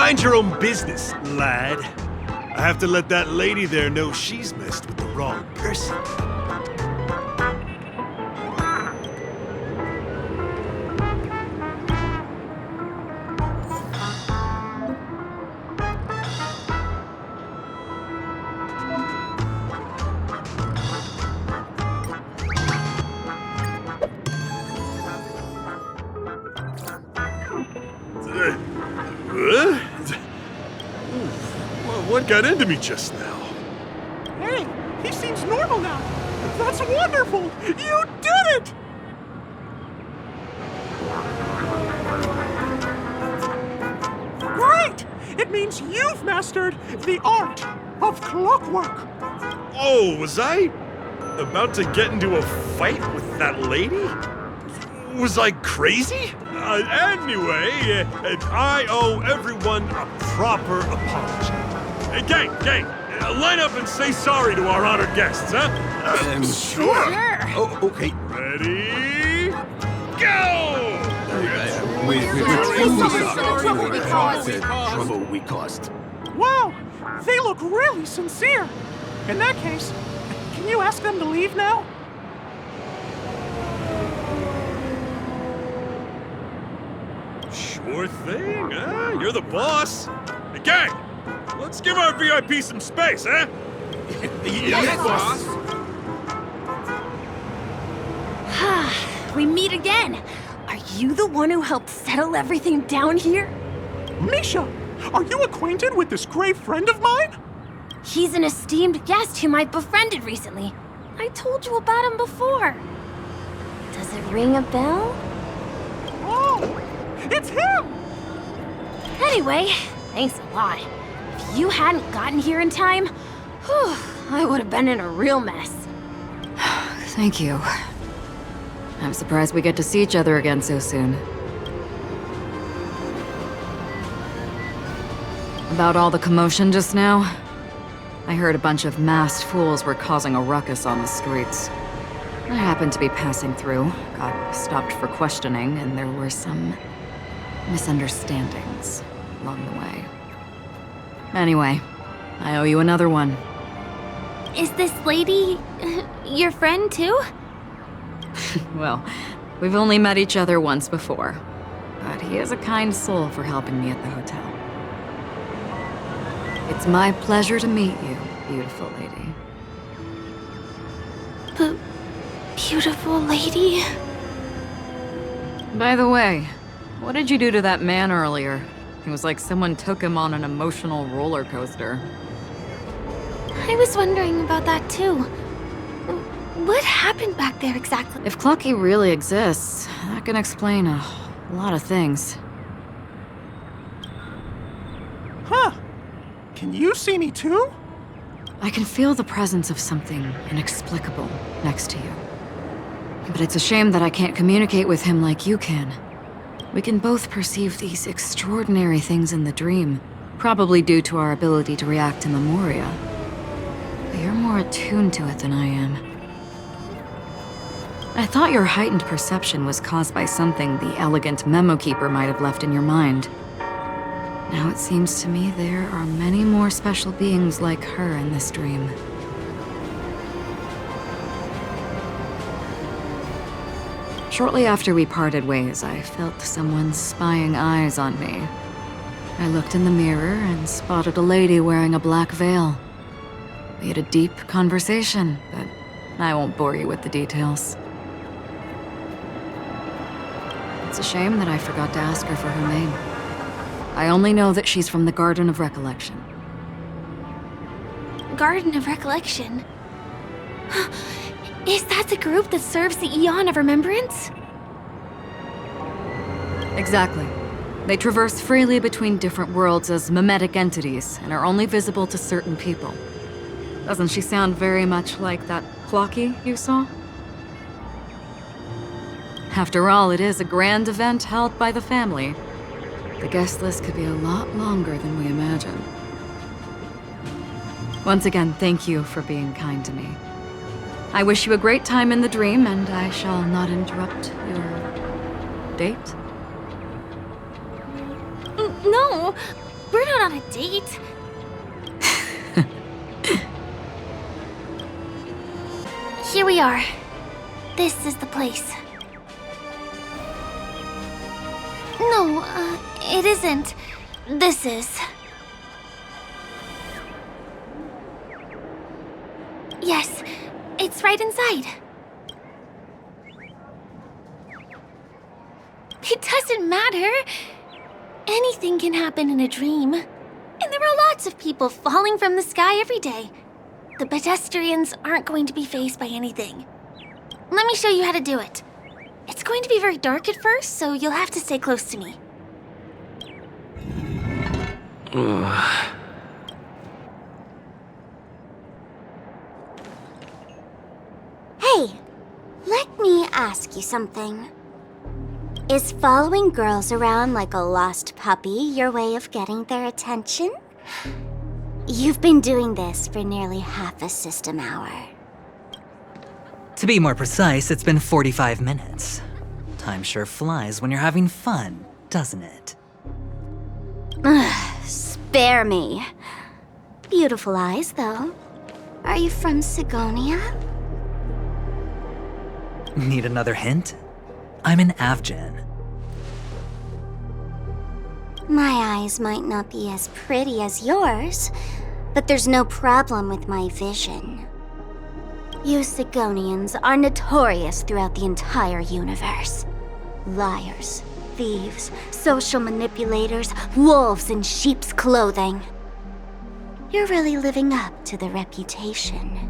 Mind your own business, lad. I have to let that lady there know she's messed with the wrong person. What got into me just now? Hey, he seems normal now. That's wonderful! You did it! Great! It means you've mastered the art of clockwork. Oh, was I about to get into a fight with that lady? Was I crazy? Anyway, I owe everyone a proper apology. Hey, gang, line up and say sorry to our honored guests, huh? Sure. Oh, okay. Ready? Go! Trouble we caused. Wow, they look really sincere. In that case, can you ask them to leave now? Sure thing, huh? You're the boss. Hey, gang, let's give our VIP some space, huh? Yes, boss. We meet again. Are you the one who helped settle everything down here? Misha, are you acquainted with this great friend of mine? He's an esteemed guest whom I befriended recently. I told you about him before. Does it ring a bell? Oh, it's him! Anyway, thanks a lot. If you hadn't gotten here in time, whew, I would have been in a real mess. Thank you. I'm surprised we get to see each other again so soon. About all the commotion just now, I heard a bunch of masked fools were causing a ruckus on the streets. I happened to be passing through, got stopped for questioning, and there were some misunderstandings along the way. Anyway, I owe you another one. Is this lady your friend too? Well, we've only met each other once before, but he is a kind soul for helping me at the hotel. It's my pleasure to meet you, beautiful lady. The beautiful lady? By the way, what did you do to that man earlier? It was like someone took him on an emotional roller coaster. I was wondering about that too. What happened back there exactly? If Clucky really exists, that can explain a lot of things. Huh. Can you see me too? I can feel the presence of something inexplicable next to you. But it's a shame that I can't communicate with him like you can. We can both perceive these extraordinary things in the dream, probably due to our ability to react to memoria. But you're more attuned to it than I am. I thought your heightened perception was caused by something the elegant memo keeper might have left in your mind. Now it seems to me there are many more special beings like her in this dream. Shortly after we parted ways, I felt someone's spying eyes on me. I looked in the mirror and spotted a lady wearing a black veil. We had a deep conversation, but I won't bore you with the details. It's a shame that I forgot to ask her for her name. I only know that she's from the Garden of Recollection. Garden of Recollection? Is that the group that serves the Eon of Remembrance? Exactly. They traverse freely between different worlds as mimetic entities and are only visible to certain people. Doesn't she sound very much like that Clocky you saw? After all, it is a grand event held by the family. The guest list could be a lot longer than we imagined. Once again, thank you for being kind to me. I wish you a great time in the dream, and I shall not interrupt your date. No, We're not on a date. Here we are. This is the place. No, it isn't. This is. Yes, it's right inside. It doesn't matter. Anything can happen in a dream. And there are lots of people falling from the sky every day. The pedestrians aren't going to be fazed by anything. Let me show you how to do it. It's going to be very dark at first, so you'll have to stay close to me. Hey, let me ask you something. Is following girls around like a lost puppy your way of getting their attention? You've been doing this for nearly half a system hour. To be more precise, it's been 45 minutes. Time sure flies when you're having fun, doesn't it? Spare me. Beautiful eyes, though. Are you from Sigonia? Need another hint? I'm an Avgen. My eyes might not be as pretty as yours, but there's no problem with my vision. You Sigonians are notorious throughout the entire universe. Liars, thieves, social manipulators, wolves in sheep's clothing. You're really living up to the reputation.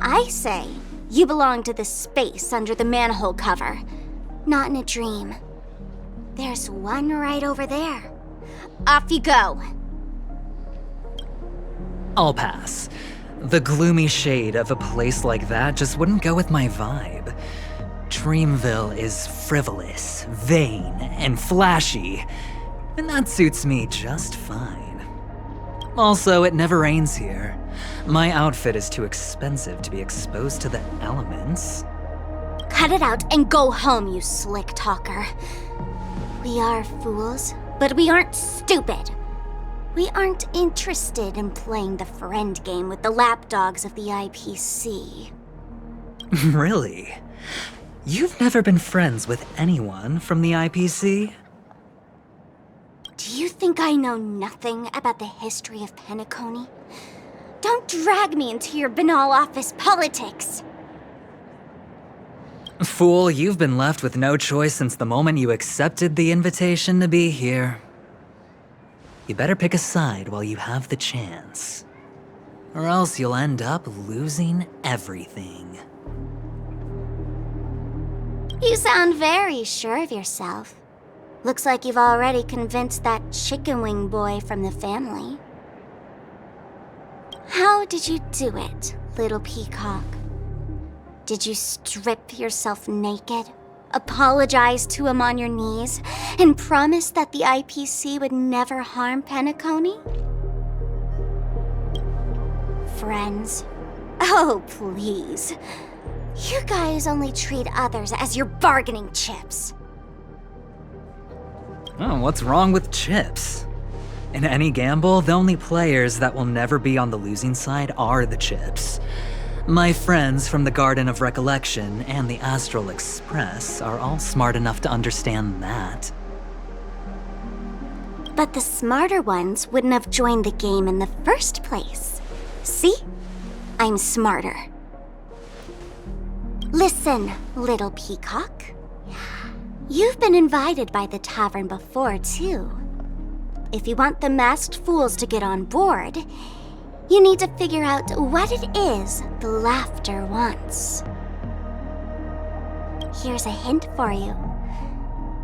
I say, you belong to the space under the manhole cover, not in a dream. There's one right over there. Off you go. I'll pass. The gloomy shade of a place like that just wouldn't go with my vibe. Dreamville is frivolous, vain, and flashy, and that suits me just fine. Also, it never rains here. My outfit is too expensive to be exposed to the elements. Cut it out and go home, you slick talker. We are fools, but we aren't stupid. We aren't interested in playing the friend game with the lapdogs of the IPC. Really? You've never been friends with anyone from the IPC? Do you think I know nothing about the history of Penacony? Don't drag me into your banal office politics! Fool, you've been left with no choice since the moment you accepted the invitation to be here. You better pick a side while you have the chance. Or else you'll end up losing everything. You sound very sure of yourself. Looks like you've already convinced that chicken wing boy from the family. How did you do it, little peacock? Did you strip yourself naked, apologize to him on your knees, and promise that the IPC would never harm Penacony? Friends? Oh, please. You guys only treat others as your bargaining chips. Oh, what's wrong with chips? In any gamble, the only players that will never be on the losing side are the chips. My friends from the Garden of Recollection and the Astral Express are all smart enough to understand that. But the smarter ones wouldn't have joined the game in the first place. See? I'm smarter. Listen, little peacock. You've been invited by the tavern before, too. If you want the masked fools to get on board, you need to figure out what it is the laughter wants. Here's a hint for you.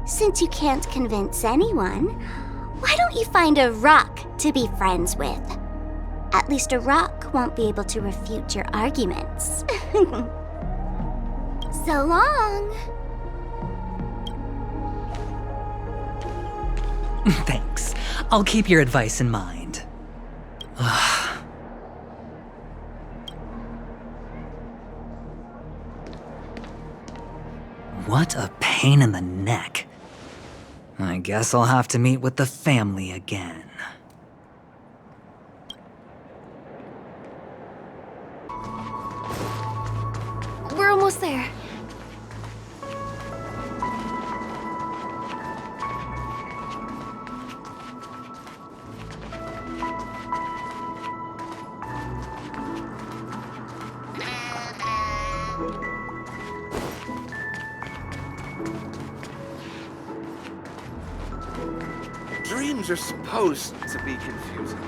Since you can't convince anyone, why don't you find a rock to be friends with? At least a rock won't be able to refute your arguments. So long! Thanks. I'll keep your advice in mind. What a pain in the neck. I guess I'll have to meet with the family again. We're almost there. Dreams are supposed to be confusing.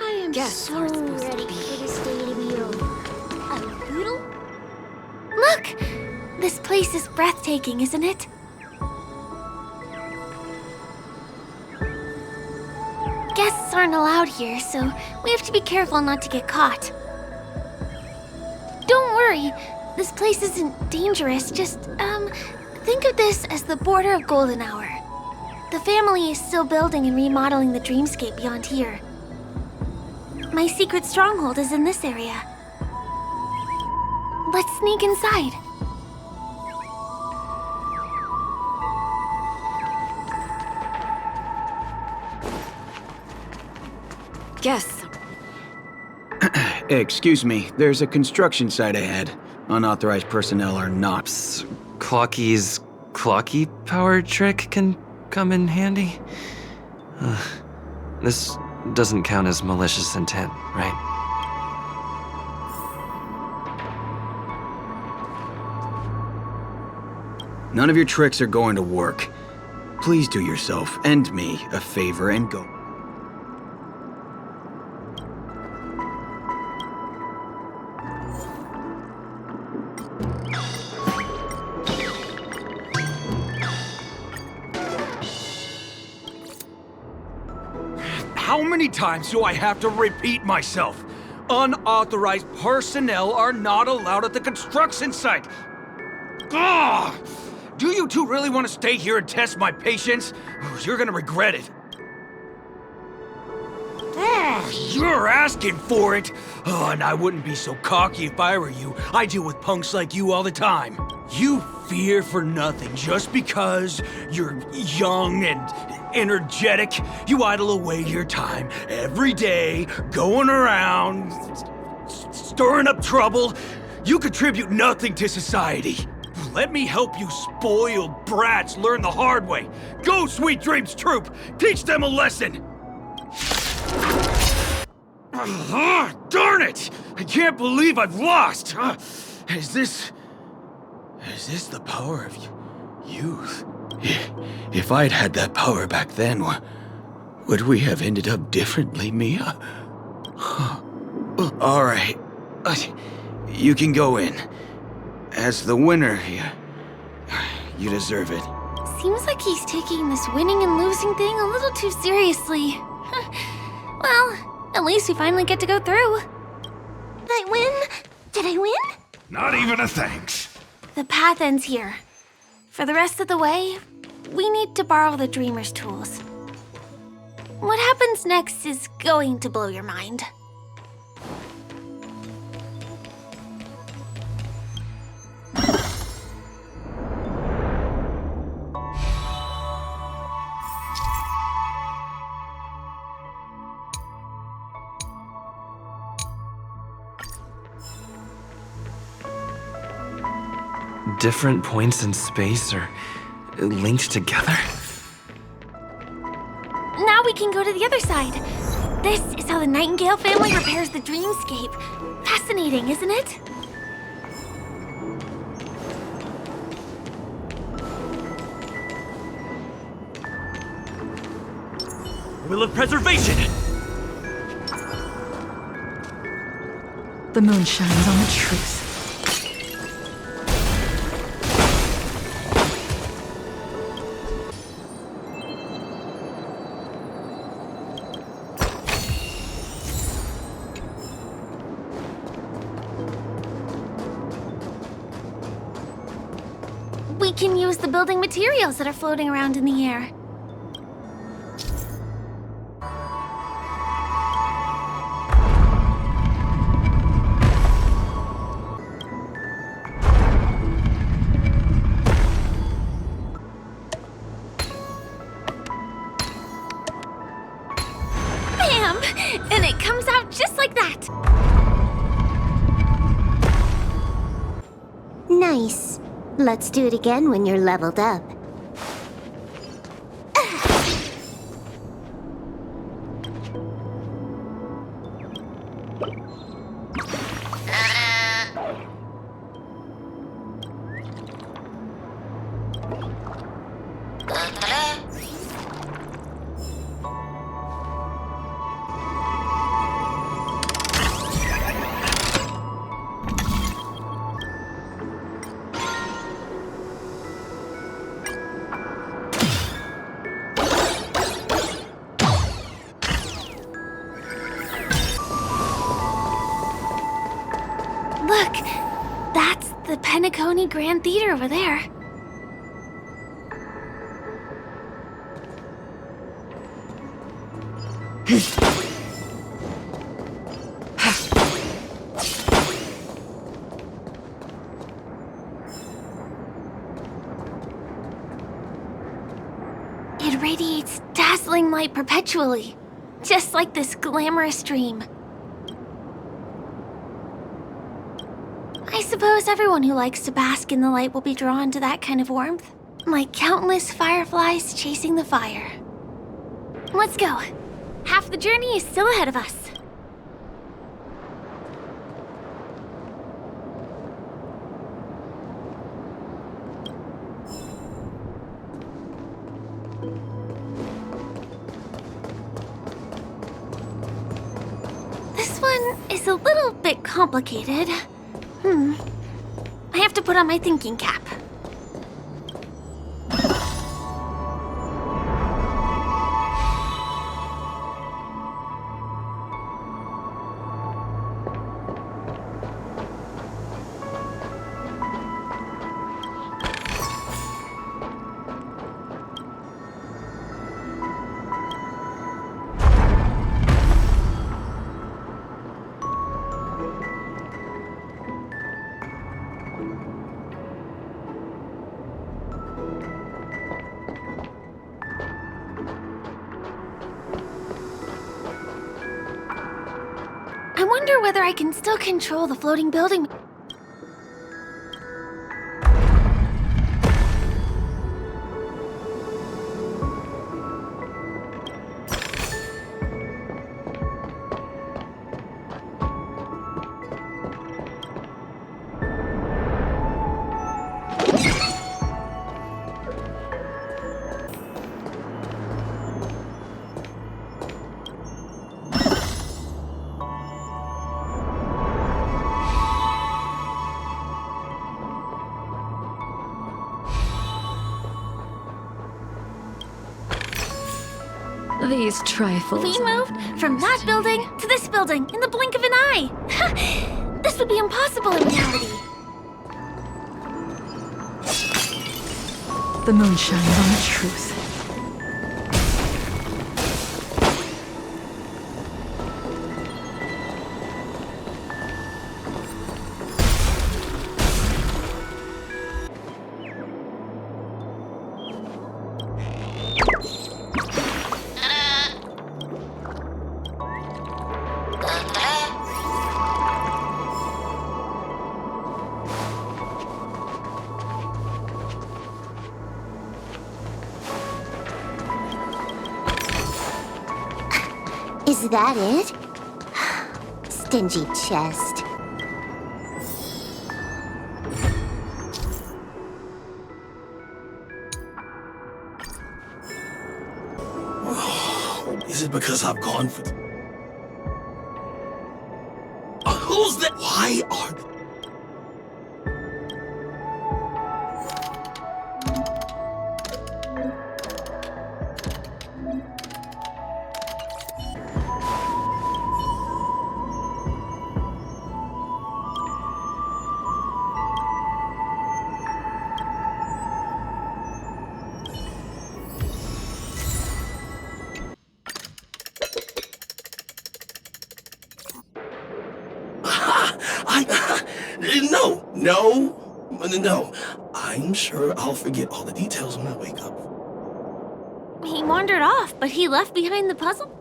I am Guests so aren't supposed to ready be for this day to be over. A poodle? Look! This place is breathtaking, isn't it? Guests aren't allowed here, so we have to be careful not to get caught. Don't worry, this place isn't dangerous, just, think of this as the border of Golden Hour. The family is still building and remodeling the dreamscape beyond here. My secret stronghold is in this area. Let's sneak inside. Guests. Excuse me, there's a construction site ahead. Unauthorized personnel are not. Clocky's clocky power trick can come in handy. This doesn't count as malicious intent, right? None of your tricks are going to work. Please do yourself and me a favor and go. How many times do I have to repeat myself? Unauthorized personnel are not allowed at the construction site. Ugh! Do you two really want to stay here and test my patience? You're gonna regret it. Ugh, you're asking for it. Oh, and I wouldn't be so cocky if I were you. I deal with punks like you all the time. You fear for nothing just because you're young and energetic. You idle away your time every day, going around, stirring up trouble. You contribute nothing to society. Let me help you spoiled brats learn the hard way. Go, Sweet Dreams Troop! Teach them a lesson! Darn it! I can't believe I've lost! Is this the power of youth? If I'd had that power back then, would we have ended up differently, Mia? All right. You can go in. As the winner, you deserve it. Seems like he's taking this winning and losing thing a little too seriously. Well, at least we finally get to go through. Did I win? Did I win? Not even a thanks. The path ends here. For the rest of the way, we need to borrow the Dreamer's tools. What happens next is going to blow your mind. Different points in space are linked together? Now we can go to the other side. This is how the Nightingale family repairs the dreamscape. Fascinating, isn't it? Will of preservation! The moon shines on the truth. We can use the building materials that are floating around in the air. Nice. Let's do it again when you're leveled up. Look, that's the Penacony Grand Theater over there. It radiates dazzling light perpetually, just like this glamorous dream. I suppose everyone who likes to bask in the light will be drawn to that kind of warmth, like countless fireflies chasing the fire. Let's go. Half the journey is still ahead of us. This one is a little bit complicated. I have to put on my thinking cap. I wonder whether I can still control the floating building. These trifles. We moved from that building to this building in the blink of an eye. This would be impossible in reality. The moon shines on the truth. Is that it? Stingy chest. Is it because I've gone for... Who's that? Why are they... No. I'm sure I'll forget all the details when I wake up. He wandered off, but he left behind the puzzle?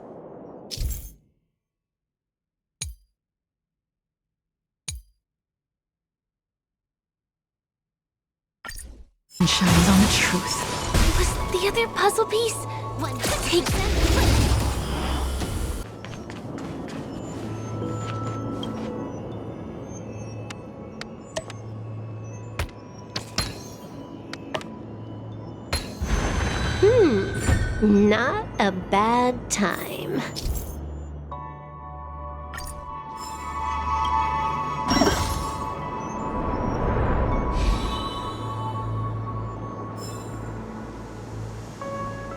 Shines on the truth. Was the other puzzle piece what takes them? Not a bad time.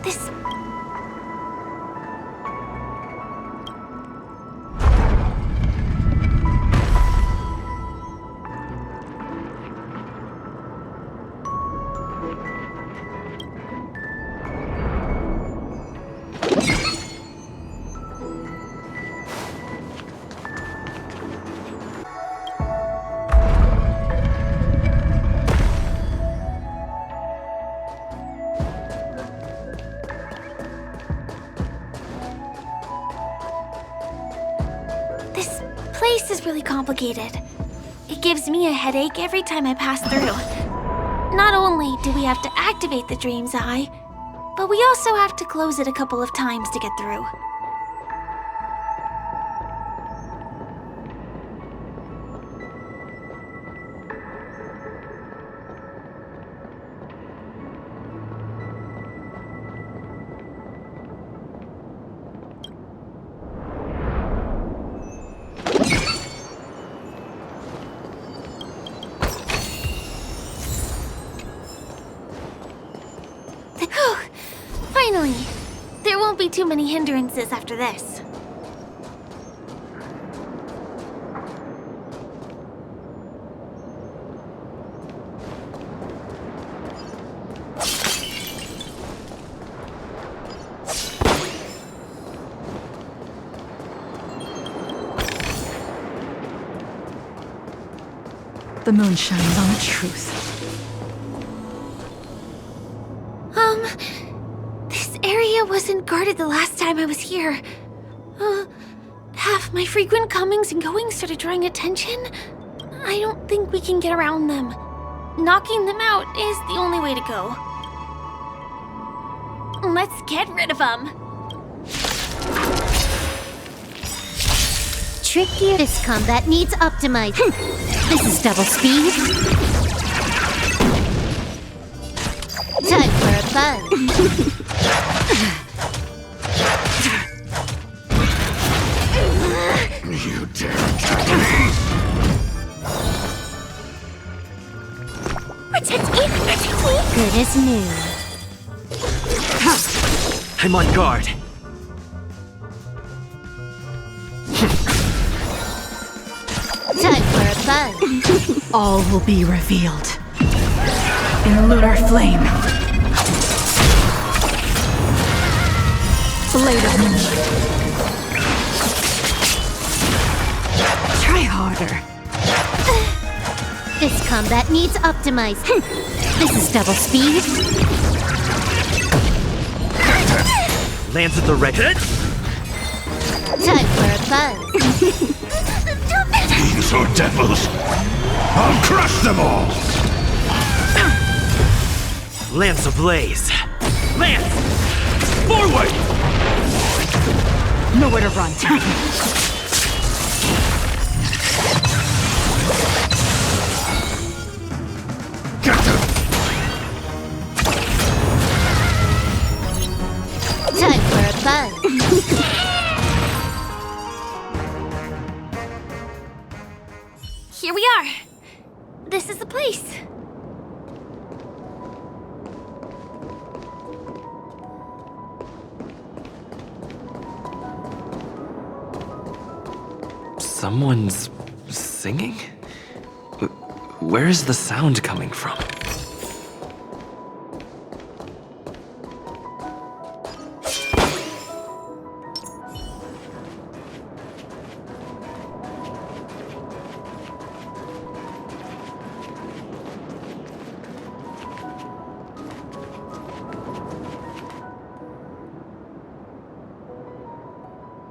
This... This place is really complicated. It gives me a headache every time I pass through. Not only do we have to activate the Dream's Eye, but we also have to close it a couple of times to get through. Finally! There won't be too many hindrances after this. The moon shines on the truth. This area wasn't guarded the last time I was here. Half my frequent comings and goings started drawing attention. I don't think we can get around them. Knocking them out is the only way to go. Let's get rid of them. Trickier. This combat needs optimizing. This is double speed. Time for a fun. You dare tackle me? Protect me! Protect me! Good as new. I'm on guard. Time for a fun. All will be revealed. In lunar flame. Blade of moon. Try harder. This combat needs optimizing. This is double speed. Lands at the right hit. Time for a fun. These are devils! I'll crush them all! Lance ablaze. Lance! Forward! Nowhere to run. Get them! Time for a fun. Here we are. This is the place. Someone's singing? Where is the sound coming from?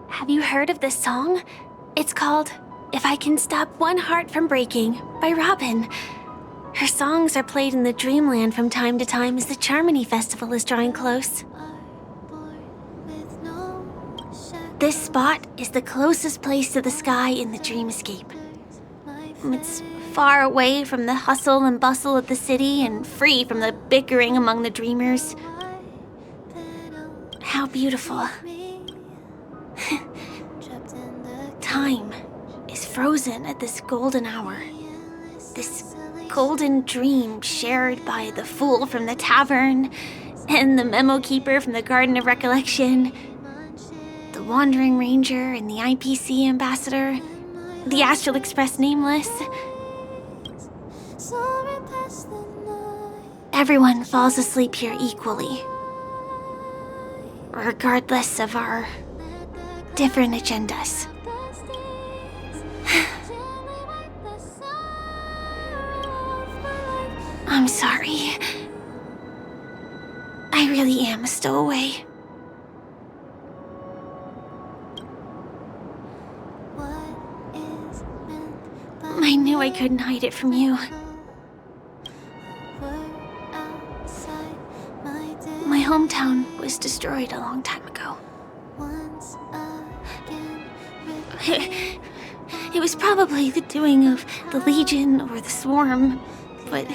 Have you heard of this song? It's called If I Can Stop One Heart from Breaking by Robin. Her songs are played in the Dreamland from time to time as the Charmony Festival is drawing close. This spot is the closest place to the sky in the Dreamscape. It's far away from the hustle and bustle of the city and free from the bickering among the dreamers. How beautiful. Time is frozen at this golden hour. This golden dream shared by the fool from the tavern and the memo keeper from the Garden of Recollection, the Wandering Ranger and the IPC ambassador, the Astral Express Nameless. Everyone falls asleep here equally, regardless of our different agendas. I'm sorry. I really am a stowaway. I knew I couldn't hide it from you. My hometown was destroyed a long time ago. It was probably the doing of the Legion or the Swarm, but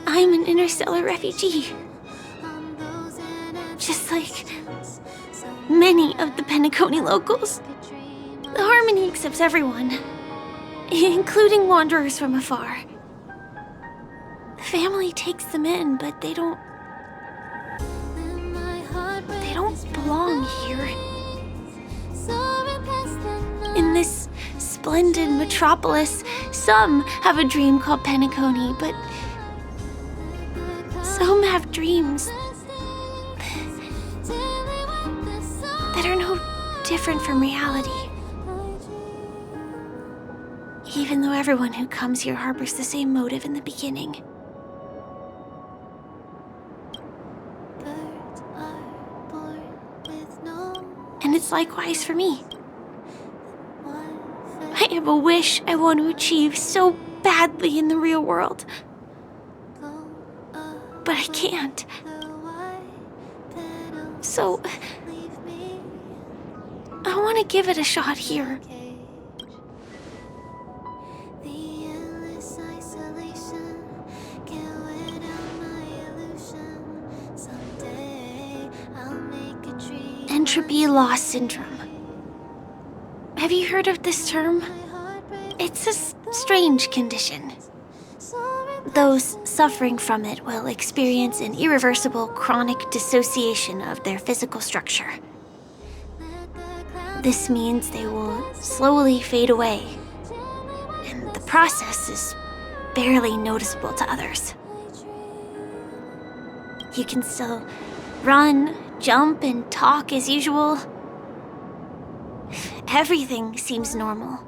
I'm an interstellar refugee. Just like many of the Penacony locals. The Harmony accepts everyone, including wanderers from afar. The family takes them in, but they don't belong here. In this splendid metropolis, some have a dream called Penacony, but some have dreams that are no different from reality. Even though everyone who comes here harbors the same motive in the beginning. And it's likewise for me. I have a wish I want to achieve so badly in the real world. But I can't. So, I want to give it a shot here. Entropy loss syndrome. Have you heard of this term? It's a strange condition. Those suffering from it will experience an irreversible chronic dissociation of their physical structure. This means they will slowly fade away, and the process is barely noticeable to others. You can still run, jump, and talk as usual. Everything seems normal.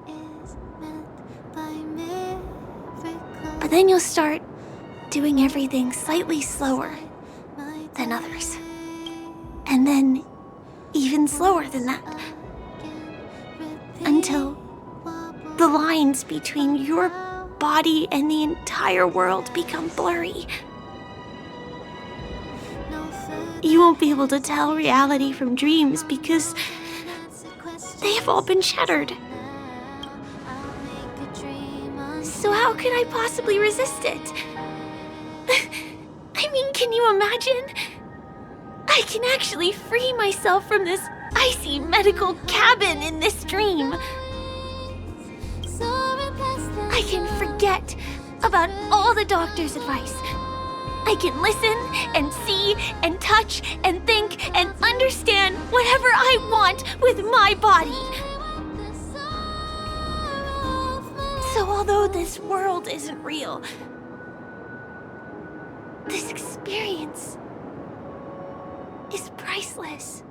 But then you'll start doing everything slightly slower than others. And then even slower than that. Until the lines between your body and the entire world become blurry. You won't be able to tell reality from dreams because they have all been shattered. So how could I possibly resist it? I mean, can you imagine? I can actually free myself from this icy medical cabin in this dream. I can forget about all the doctor's advice. I can listen and see and touch and think and understand whatever I want with my body. So although this world isn't real, this experience is priceless.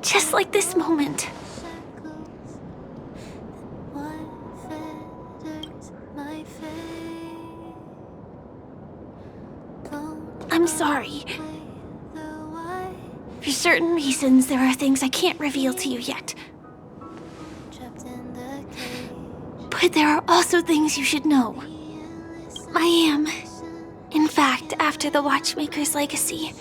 Just like this moment. I'm sorry. For certain reasons, there are things I can't reveal to you yet. But there are also things you should know. I am, in fact, after the Watchmaker's legacy.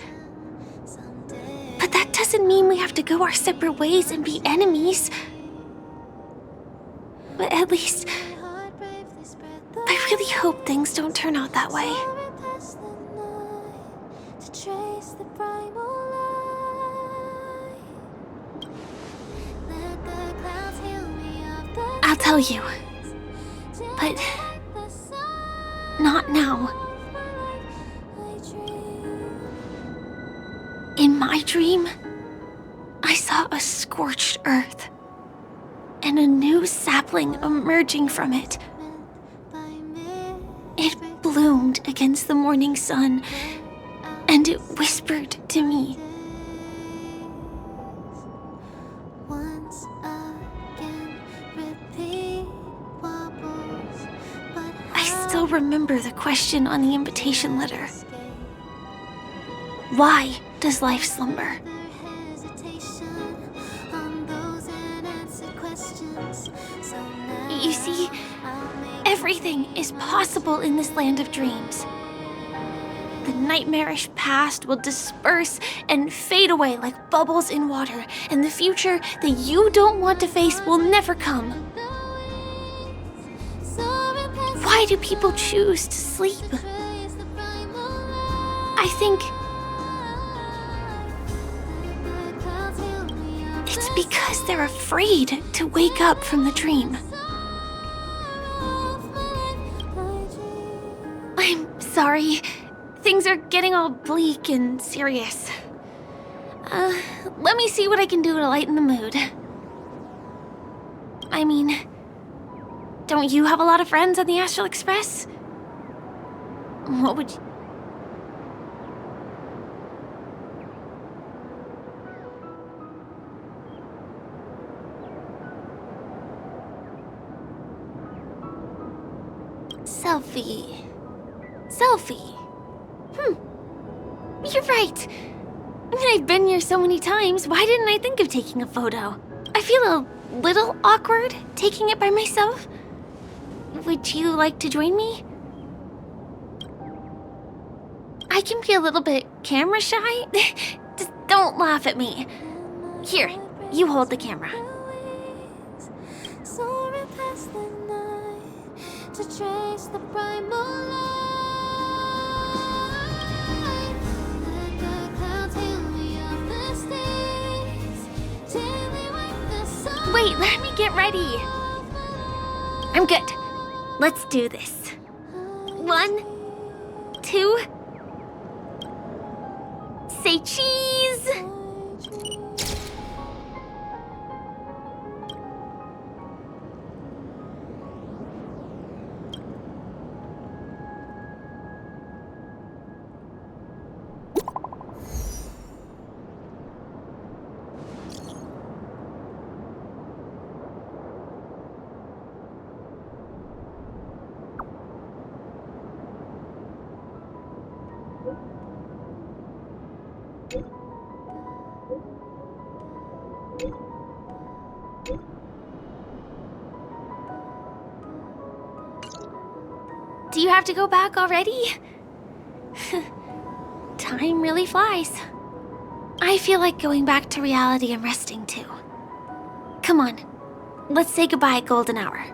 But that doesn't mean we have to go our separate ways and be enemies. But at least, I really hope things don't turn out that way. I'll tell you. But not now. In my dream, I saw a scorched earth and a new sapling emerging from it. It bloomed against the morning sun, and it whispered to me. I still remember the question on the invitation letter. Why does life slumber? You see, everything is possible in this land of dreams. The nightmarish past will disperse and fade away like bubbles in water, and the future that you don't want to face will never come. Why do people choose to sleep? I think it's because they're afraid to wake up from the dream. I'm sorry. Things are getting all bleak and serious. Let me see what I can do to lighten the mood. I mean, don't you have a lot of friends on the Astral Express? What would you... Selfie. You're right. I mean, I've been here so many times. Why didn't I think of taking a photo? I feel a little awkward taking it by myself. Would you like to join me? I can be a little bit camera shy. Just don't laugh at me. Here, you hold the camera. Wait, let me get ready. I'm good. Let's do this. 1, 2. Say cheese. Do you have to go back already? Time really flies. I feel like going back to reality and resting too. Come on, let's say goodbye, Golden Hour.